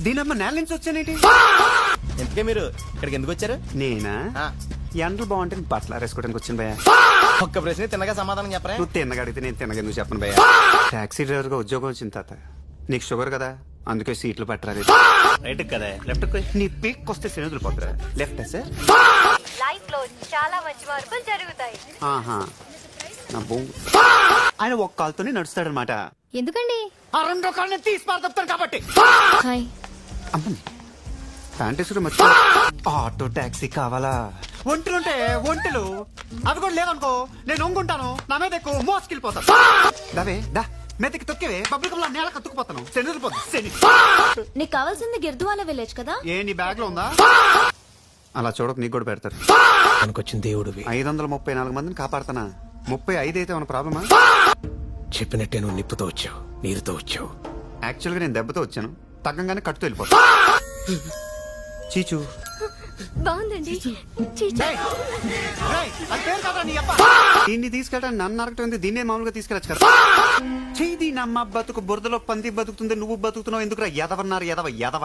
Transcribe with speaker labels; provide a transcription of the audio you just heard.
Speaker 1: దీనమ్మ నేల నుంచి వచ్చానేంటి?
Speaker 2: ఎందుకే మీరు ఇక్కడికి ఎందుకు వచ్చారు?
Speaker 1: నేనా ఎండలు బాగుంటే బట్టలు ఆరేసుకోవడానికి వచ్చిన భయ్యా.
Speaker 2: ఒక్క ప్రశ్న తిన్నగా సమాధానం చెప్పరా?
Speaker 1: నువ్వు తిన్నగా అడిగితే నేను తిన్నగా ఎందుకు చెప్పను భయ్యా. టాక్సీ డ్రైవర్ గా ఉద్యోగం వచ్చింది తాత. నీకు షుగర్ కదా, అందుకే సీట్లు పట్టరాలి.
Speaker 3: రైట్ కదా లెఫ్ట్
Speaker 1: నీ పీక్ వస్తే శనిదులు పోతురా. Left sir.
Speaker 4: లైఫ్ లో చాలా మంచి మార్పులు జరుగుతాయి.
Speaker 1: ఆహా నా బొంగు. ఆయన ఒక్క కాలుతోనే నడుస్తాడనమాట.
Speaker 4: ఎందుకండి?
Speaker 1: ఆ రెండో కాళ్ళని తీసి పారదొప్పుతాను కాబట్టి.
Speaker 4: హాయ్.
Speaker 1: అమ్మని ప్యాంటేసుడు మర్చి ఆటో టాక్సీ కావాలా? ఒంటెలుంటే ఒంటెలు అవి కూడా లేవనుకో, నేను ఒంగుంటాను, నా మీద ఎక్కువ మోసుకెళ్ళిపోతాను. దావే దా మెదకి తొక్కేవే పబ్లిక్ లో నేల కత్తుకుపోతాను. శని
Speaker 4: నీకు కావాల్సింది గిర్దువాల విలేజ్ కదా?
Speaker 1: ఏ నీ బ్యాగ్ లో ఉందా? అలా చూడకు, నీకు కూడా పెడతారు.
Speaker 2: అనుకొచ్చిన దేవుడు
Speaker 1: 534 మందిని కాపాడుతానా? 35 అయితే ఉన్న ప్రాబ్లమా?
Speaker 2: చెప్పినట్టే నువ్వు నిప్పుతో వచ్చావు, నీరుతో వచ్చావు.
Speaker 1: యాక్చువల్ గా నేను దెబ్బతో వచ్చాను, తగ్గంగానే కట్టుతో వెళ్ళిపోతా. చీచు
Speaker 4: బాగుందండి.
Speaker 1: దీన్ని తీసుకెళ్ళడానికి నన్ను నరకటం, దీన్నే మామూలుగా తీసుకెళ్ళచ్చు కదా. చెయ్యి నమ్మ బతుకు బురదలో పంది బతుకుతుంది, నువ్వు బతుకుతున్నావు ఎందుకురా? ఎదవన్నారు ఎదవ ఎదవ.